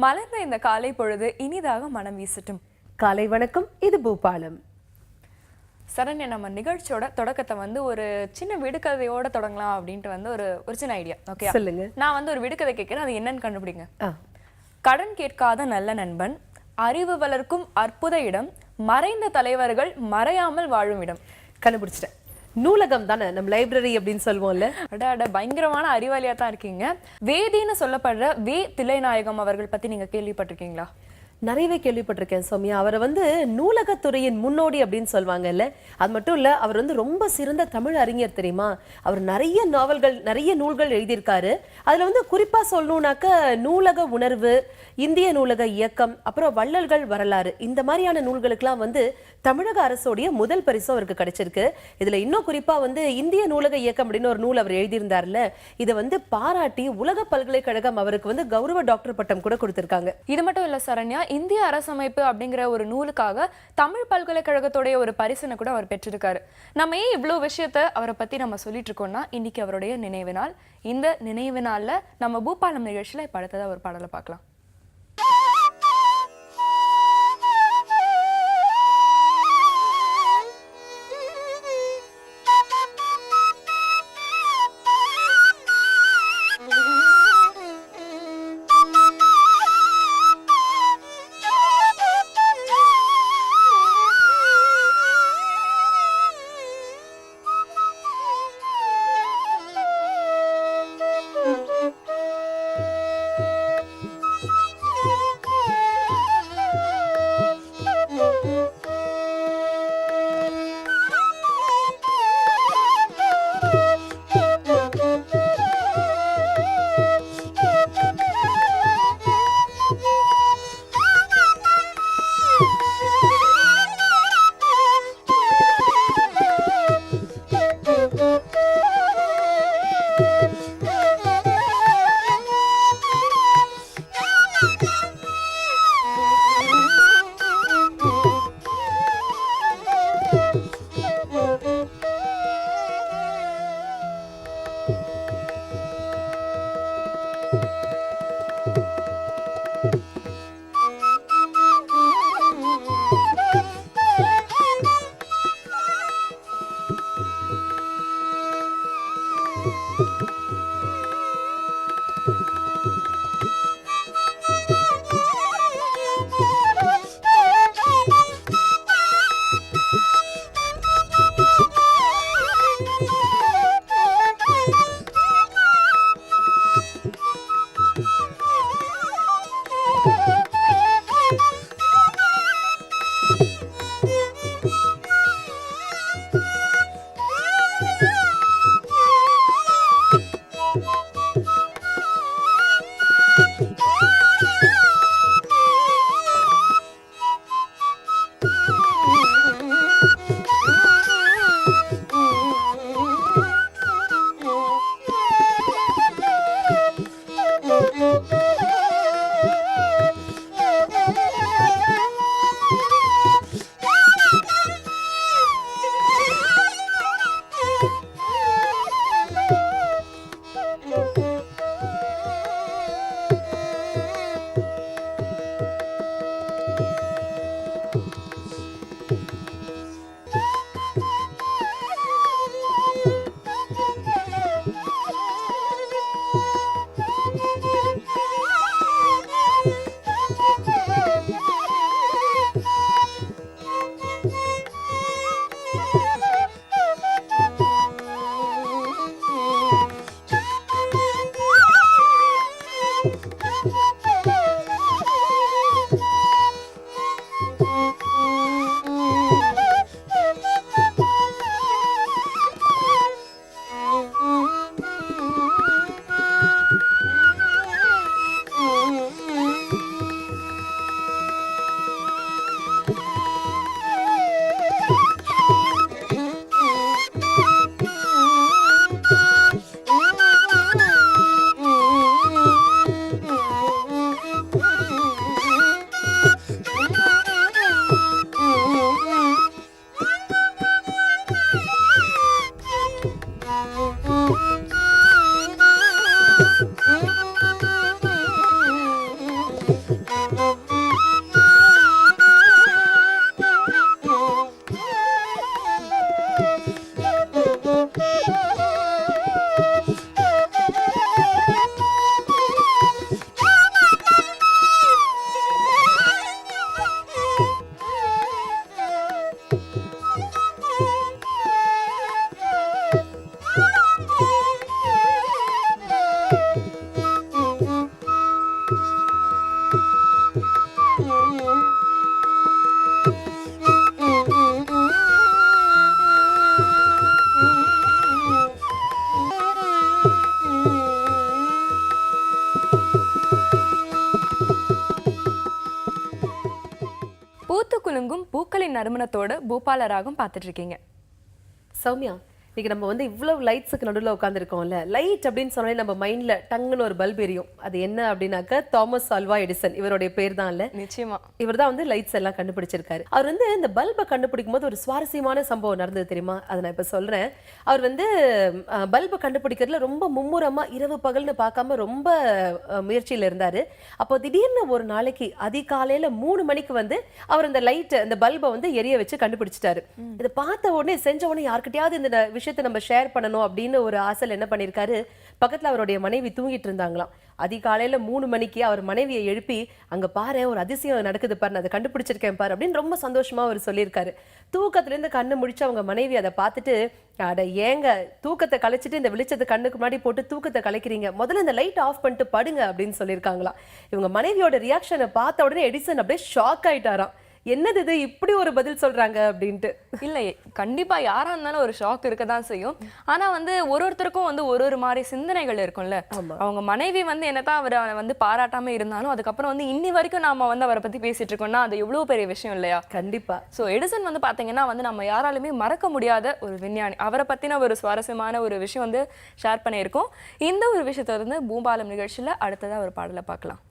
மலர்ந்த இந்த காலை பொழுது இனிதாக மனம் வீசட்டும். காலை வணக்கம். இது பூபாலம். சரண்யா, நம்ம நிகழ்ச்சியோட தொடக்கத்தை ஒரு சின்ன விடுகதையோட தொடங்கலாம் அப்படின்ட்டு ஒரு சின்ன ஐடியா. ஓகே, சொல்லுங்க. நான் ஒரு விடுகதை கேட்கிறேன், அது என்னன்னு கண்டுபிடிங்க. கடன் கேட்காத நல்ல நண்பன், அறிவு வளர்க்கும் அற்புத இடம், மறைந்த தலைவர்கள் மறையாமல் வாழும் இடம். கண்டுபிடிச்சிட்டேன். நூலகம் தானே, நம்ம லைப்ரரி அப்படின்னு சொல்லுவோம்ல. பயங்கரமான அறிவாளியா தான் இருக்கீங்க. வேதின்னு சொல்லப்படுற வே தில்லைநாயகம் அவர்கள் பத்தி நீங்க கேள்விப்பட்டிருக்கீங்களா? நிறையவே கேள்விப்பட்டிருக்கேன் சௌமியா. அவரை நூலகத்துறையின் முன்னோடி அப்படின்னு சொல்லுவாங்கல்ல. அது மட்டும் இல்ல, அவர் ரொம்ப சிறந்த தமிழ் அறிஞர் தெரியுமா. அவர் நிறைய நாவல்கள், நிறைய நூல்கள் எழுதியிருக்காரு. அதுல குறிப்பா சொல்லணும்னாக்க நூலக உணர்வு, இந்திய நூலக இயக்கம், அப்புறம் வள்ளல்கள் வரலாறு, இந்த மாதிரியான நூல்களுக்கெல்லாம் தமிழக அரசோடைய முதல் பரிசு அவருக்கு கிடைச்சிருக்கு. இதுல இன்னும் குறிப்பா இந்திய நூலக இயக்கம் அப்படின்னு ஒரு நூல் அவர் எழுதியிருந்தார்ல, இதை பாராட்டி உலக பல்கலைக்கழகம் அவருக்கு கௌரவ டாக்டர் பட்டம் கூட கொடுத்திருக்காங்க. இது மட்டும் இல்ல சரண்யா, இந்திய அரசமைப்பு அப்படிங்கிற ஒரு நூலுக்காக தமிழ் பல்கலைக்கழகத்துடைய ஒரு பரிசனை கூட அவர் பெற்றிருக்காரு. நம்ம ஏன் இவ்வளவு விஷயத்த அவரை பத்தி நம்ம சொல்லிட்டு இருக்கோம்னா, இன்னைக்கு அவருடைய நினைவு நாள். இந்த நினைவு நாள்ல நம்ம பூபாலம் நிகழ்ச்சியில இப்ப அடுத்ததா ஒரு பாடலை பார்க்கலாம். நறுமணத்தோடு பூபால ராகம் பார்த்துட்டு இருக்கீங்க. சௌமியா, இன்னைக்கு நம்ம வந்து இவ்வளவு லைட்ஸுக்கு நடுவில் உட்காந்துருக்கோம்ல, லைட் அப்படின்னு சொன்னாலே நம்ம மைண்ட்ல டங்குன்னு ஒரு பல்ப் எரியும். அது என்ன அப்படின்னாக்க தாமஸ் ஆல்வா எடிசன், இவருடைய பேர் தான். இல்ல நிச்சயமா இவர் தான் வந்து லைட்ஸ் எல்லாம் கண்டுபிடிச்சிருக்காரு. அவர் வந்து இந்த பல்பை கண்டுபிடிக்கும் போது ஒரு சுவாரஸ்யமான சம்பவம் நடந்தது தெரியுமா? அதை நான் இப்ப சொல்றேன். அவர் வந்து பல்பை கண்டுபிடிக்கிறதுல ரொம்ப மும்முரமா இரவு பகல்னு பார்க்காம ரொம்ப முயற்சியில இருந்தாரு. அப்போ திடீர்னு ஒரு நாளைக்கு அதிகாலையில 3 மணிக்கு வந்து அவர் இந்த லைட் இந்த பல்பை வந்து எரிய வச்சு கண்டுபிடிச்சிட்டாரு. இதை பார்த்த உடனே செஞ்ச உடனே யார்கிட்டயாவது இந்த விஷயத்தை நம்ம ஷேர் பண்ணணும் அப்படின்னு ஒரு ஆசையில் என்ன பண்ணியிருக்காரு, பக்கத்துல அவருடைய மனைவி தூங்கிட்டு இருந்தாங்களாம். அதிகாலையில 3 மணிக்கு அவர் மனைவியை எழுப்பி, அங்க பாரு ஒரு அதிசயம் நடக்குது பாரு, நான் அதை கண்டுபிடிச்சிருக்கேன் பாரு அப்படின்னு ரொம்ப சந்தோஷமா அவர் சொல்லியிருக்காரு. தூக்கத்துல இருந்து கண்ணு முடிச்சு அவங்க மனைவி அதை பார்த்துட்டு, அட ஏங்க தூக்கத்தை கலைச்சிட்டு இந்த வெளிச்சத்தை கண்ணுக்கு முன்னாடி போட்டு தூக்கத்தை கலைக்கிறீங்க, முதல்ல இந்த லைட் ஆஃப் பண்ணிட்டு படுங்க அப்படின்னு சொல்லியிருக்காங்களாம். இவங்க மனைவியோட ரியாக்ஷனை பார்த்த உடனே எடிசன் அப்படியே ஷாக் ஆயிட்டாராம். என்னது இது இப்படி ஒரு பதில் சொல்றாங்க அப்படின்ட்டு. இல்லை, கண்டிப்பா யாரா இருந்தாலும் ஒரு ஷாக் இருக்க தான் செய்யும். ஆனா வந்து ஒருத்தருக்கும் வந்து ஒரு மாதிரி சிந்தனைகள் இருக்கும்ல. அவங்க மனைவி வந்து என்னதான் அவரை வந்து பாராட்டாம இருந்தாலும் அதுக்கப்புறம் வந்து இன்னி வரைக்கும் நாம வந்து அவரை பத்தி பேசிட்டு இருக்கோம்னா அது எவ்வளவு பெரிய விஷயம் இல்லையா? கண்டிப்பா. சோ எடிசன் வந்து பாத்தீங்கன்னா வந்து நம்ம யாராலுமே மறக்க முடியாத ஒரு விஞ்ஞானி. அவரை பத்தின ஒரு சுவாரஸ்யமான ஒரு விஷயம் வந்து ஷேர் பண்ணியிருக்கோம். இந்த ஒரு விஷயத்த வந்து பூபாலம் நிகழ்ச்சியில அடுத்ததா ஒரு பாடலை பார்க்கலாம்.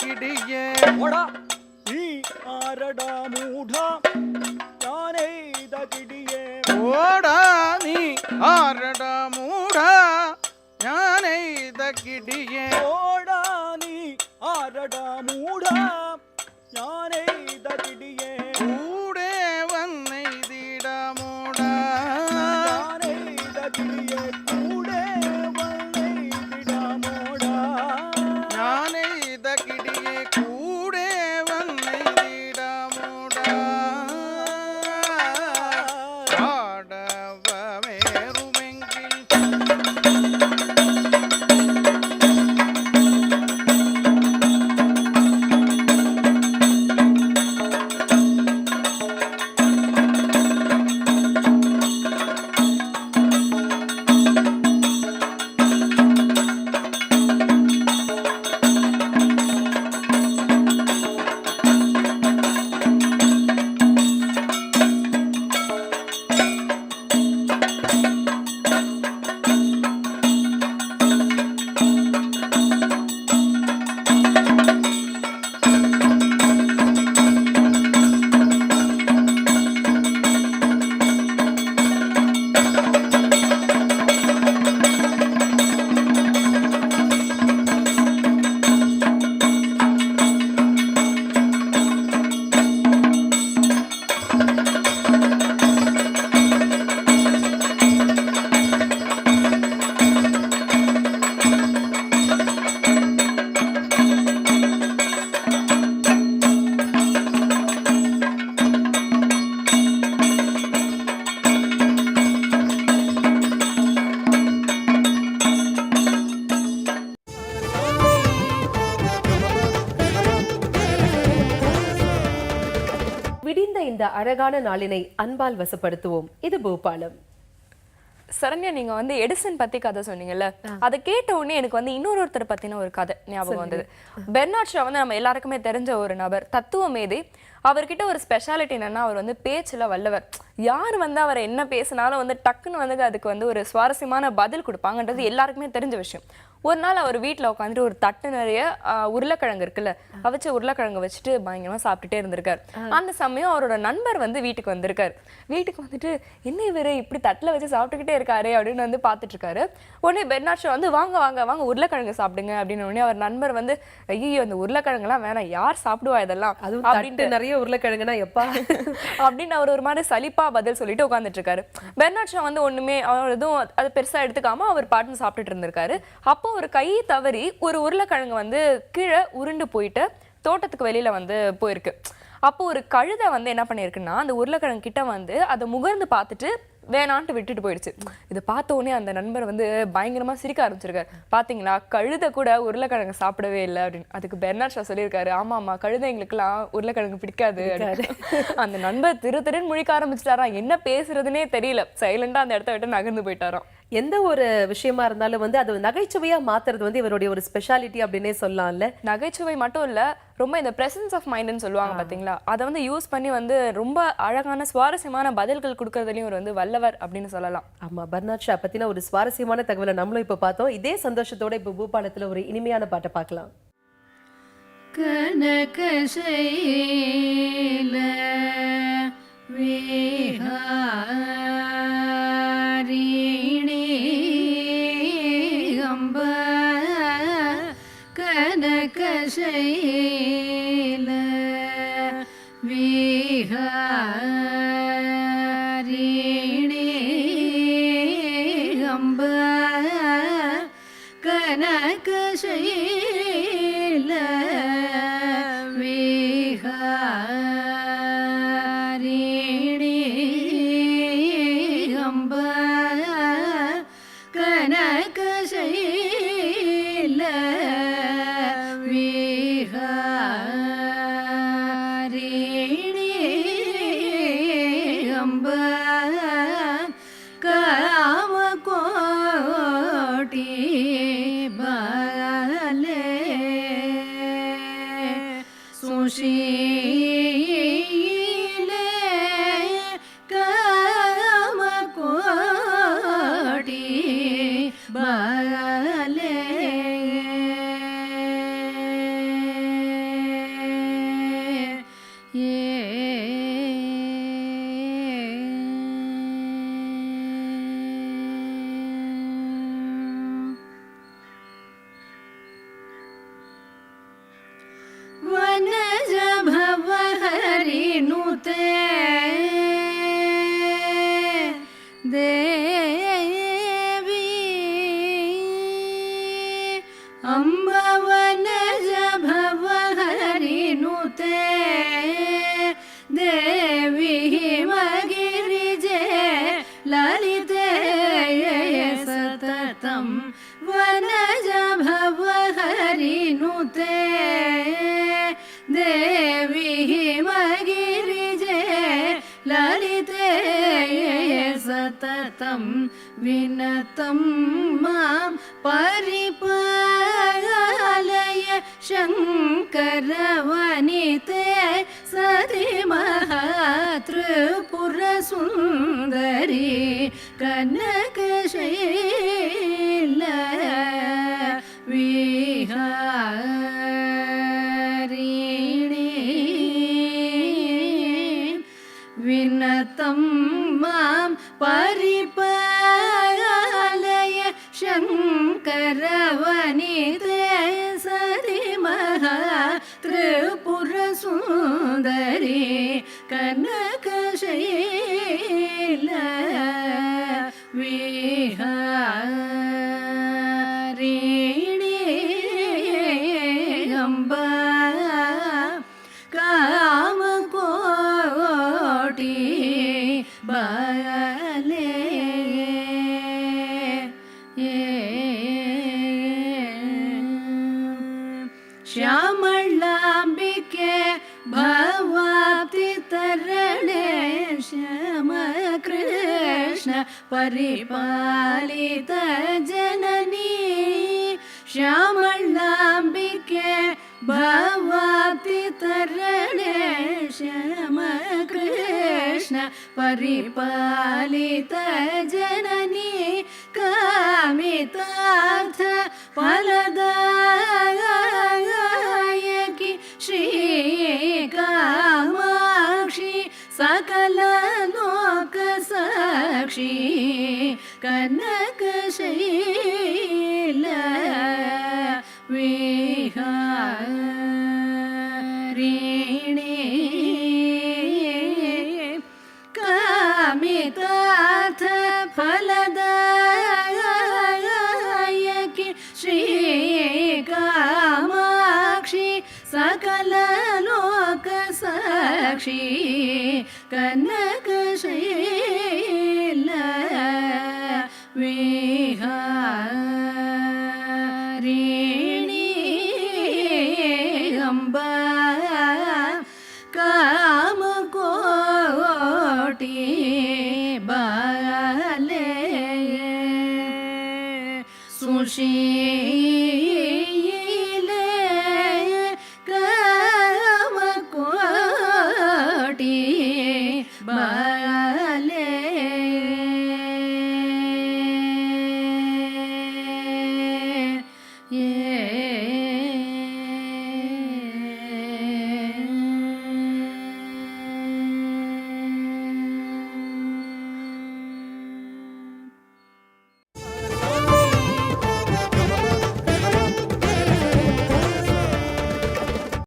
ಕಿಡಿಯೇ ಒಡ ನೀ ಆರಡ ಮೂಢ ಯಾನೈದ ಕಿಡಿಯೇ ಓಡ ನೀ ಆರಡ ಮೂಢ ಜ್ಞಾನೈದ ಕಿಡಿಯೇ ಓಡ ನೀ ಆರಡ ಮೂಢ ಯಾನೈದ ಕಿಡಿಯೇ ಕೂಡೆ ವನ್ನೈದಿಡ ಮೂಢ ಯಾನೈದ ಕಿಡಿಯೇ ಕೂಡೆ ವನ್ನೈದಿಡ ಮೋಡ ಜ್ಞಾನೈದ ಕಿಡಿಯೇ ಕೂಡೆ ವನ್ನೈದಿಡ ಮೂಢ ಆಡವ ಮೇರುಮೆಂಗಿಲ್ விடிந்த இந்த அழகான நாளினை அன்பால் வசப்படுத்துவோம். இது பூபாலம். சரண்யா, நீங்க வந்து எடிசன் பத்தி கதை சொன்னீங்கல்ல, அதை கேட்ட உடனே எனக்கு வந்து இன்னொருத்தர் பத்தின ஒரு கதை ஞாபகம் வந்தது. பெர்னாட் ஷா வந்து நம்ம எல்லாருக்குமே தெரிஞ்ச ஒரு நபர், தத்துவ மேதை. அவர்கிட்ட ஒரு ஸ்பெஷாலிட்டி என்னன்னா, அவர் வந்து பேச்சுல வல்லவர். யார் வந்து அவர் என்ன பேசினாலும் வந்து டக்குன்னு வந்து அதுக்கு வந்து ஒரு சுவாரஸ்யமான பதில் கொடுப்பாங்கன்றது எல்லாருக்குமே தெரிஞ்ச விஷயம். ஒரு நாள் அவர் வீட்டில் உட்காந்துட்டு ஒரு தட்டு நிறைய உருளைக்கிழங்கு இருக்குல்ல, அவிச்ச உருளைக்கிழங்கு வச்சுட்டு பயங்கரமா சாப்பிட்டுட்டே இருந்திருக்காரு. அந்த சமயம் அவரோட நண்பர் வந்து வீட்டுக்கு வந்திருக்காரு. வீட்டுக்கு வந்துட்டு என்ன இவரு இப்படி தட்டுல வச்சு சாப்பிட்டுக்கிட்டே இருக்காரு அப்படின்னு வந்து பார்த்துட்டு இருக்காரு. உடனே பெர்னாட் ஷா வந்து வாங்க வாங்க வாங்க உருளைக்கிழங்கு சாப்பிடுங்க அப்படின்னு உடனே அவர் நண்பர் வந்து ஐயோ அந்த உருளைக்கிழங்குலாம் வேணாம், யார் சாப்பிடுவா இதெல்லாம் அப்படின்ட்டு நிறைய உருளைக்கிழங்குனா எப்பா அப்படின்னு அவர் ஒரு மாதிரி சலிப்பா பதில் சொல்லிட்டு உட்காந்துட்டு இருக்காரு. பெர்னாட் ஷா வந்து ஒண்ணுமே அவர் எதுவும் அது பெருசா எடுத்துக்காம அவர் பாட்டுன்னு சாப்பிட்டுட்டு இருந்திருக்காரு. அப்போ ஒரு கை தவறி ஒரு உருளைக்கிழங்கு வந்து கீழே உருண்டு போயிட்டு தோட்டத்துக்கு வெளியில வந்து போயிருக்கு. அப்போ ஒரு கழுதை வந்து என்ன பண்ணிருக்குன்னா அந்த உருளைக்கிழங்கு கிட்ட வந்து அதை முகர்ந்து பார்த்துட்டு வேணான்ட்டு விட்டுட்டு போயிடுச்சு. இதை பார்த்த உடனே அந்த நண்பர் வந்து பயங்கரமா சிரிக்க ஆரம்பிச்சிருக்காரு. பாத்தீங்களா, கழுதை கூட உருளைக்கிழங்கு சாப்பிடவே இல்லை அப்படின்னு. அதுக்கு பெர்னாட் ஷா சொல்லியிருக்காரு, ஆமா ஆமா கழுதைங்களுக்குலாம் உருளைக்கிழங்கு பிடிக்காது. அந்த நண்பர் திருன்னு முழிக்க ஆரம்பிச்சிட்டாராம். என்ன பேசுறதுன்னே தெரியல, சைலண்டா அந்த இடத்த விட்டு நகர்ந்து போயிட்டாராம். எந்த ஒரு விஷயமா இருந்தாலும் வந்து அது நகைச்சுவையா மாத்துறது வந்து இவருடைய ஒரு ஸ்பெஷாலிட்டி அப்படின்னே சொல்லலாம்ல. நகைச்சுவை மட்டும் இல்ல, ரொம்ப இந்த பிரசன்ஸ் ஆஃப் மைண்ட்னு சொல்லுவாங்க பாத்தீங்களா, அதை வந்து யூஸ் பண்ணி வந்து ரொம்ப அழகான சுவாரஸ்யமான பதில்கள் கொடுக்கறதுலயும் ஒரு வந்து வல்லவர் அப்படின்னு சொல்லலாம். ஆமா, பெர்னாட் ஷா பத்தின ஒரு சுவாரஸ்யமான தகவலை நம்மளும் இப்ப பார்த்தோம். இதே சந்தோஷத்தோட இப்ப பூபாலத்துல ஒரு இனிமையான பாட்டை பார்க்கலாம். கனகசைல விஹாரிணி அம்ப கனகசைல விஹாரிணி அம்ப கனகசைல ನುತೆ ದೇವಿ ಅಂಬವನಜ ಭವ ಹರಿನುತೆ ದೇವಿ ಹಿಮಗಿರಿಜೆ ಲಲಿತೆ ಸತತಂ ವನಜ ಭವ ಹರಿನುತೆ ದೇವಿ ಹಿಮಗಿರಿಜೆ ಲಲಿತೆ ಸತತಂ ವಿನತಂ ಮಾಂ ಪರಿಪಾಲಯ ಶಂಕರವನಿತೆ ಸತಿ ಮಹಾತ್ರಿಪುರ ಸುಂದರಿ ಕನಕಶೈಲ ವಿಹಾರಿಣಿ ವಿನತಂ ಮಾಂ ಪರಿಪಾಲಯ ಶಂಕರವನಿತೆ ಸರಿ ಮಹಾತ್ರಿಪುರ ಸುಂದರಿ ಕನಕಶೈಲ ವಿಹಾರಿಣಿ ಅಂಬ ಕಾಮಕೋಟಿ ಬಾಲೆ ಶ್ಯಾಮಳಾಂಬಿಕೆ ಭವಾಪ್ತಿ ತರಣೆ ಶ್ಯಾಮ ಕೃಷ್ಣ ಪರಿಪಾಲಿತ ಜನನಿ ಶ್ಯಾಮಳಾಂಬಿಕೆ ಭವಾಪ್ತಿ ತರಣೆ ಶ್ಯಾಮ ಕೃಷ್ಣ ಪರಿಪಾಲಿತ ಜನನಿ ಕಾಮಿತಾರ್ಥ ಫಲದಾಯಕಿ ಶ್ರೀ ಕಾಮಾಕ್ಷಿ ಸಕಲ ಲೋಕ ಸಾಕ್ಷಿ ಕನಕಶೈಲ ವಿಹಾರಿಣಿ ಕಾಮಿತಾರ್ಥ ಫಲದಾಯಕಿ ಶ್ರೀ ಕಾಮಾಕ್ಷಿ ಸಕಲ ಲೋಕ ಸಾಕ್ಷಿ ಕನಕಶೈಲ ವಿಹಾರಿಣಿ ಅಂಬ ಕಾಮಕೋಟಿ ಬಾಲೆ ಸುಶೀಲೆ ಕಾಮಕೋಟಿ ಬಾಲೆ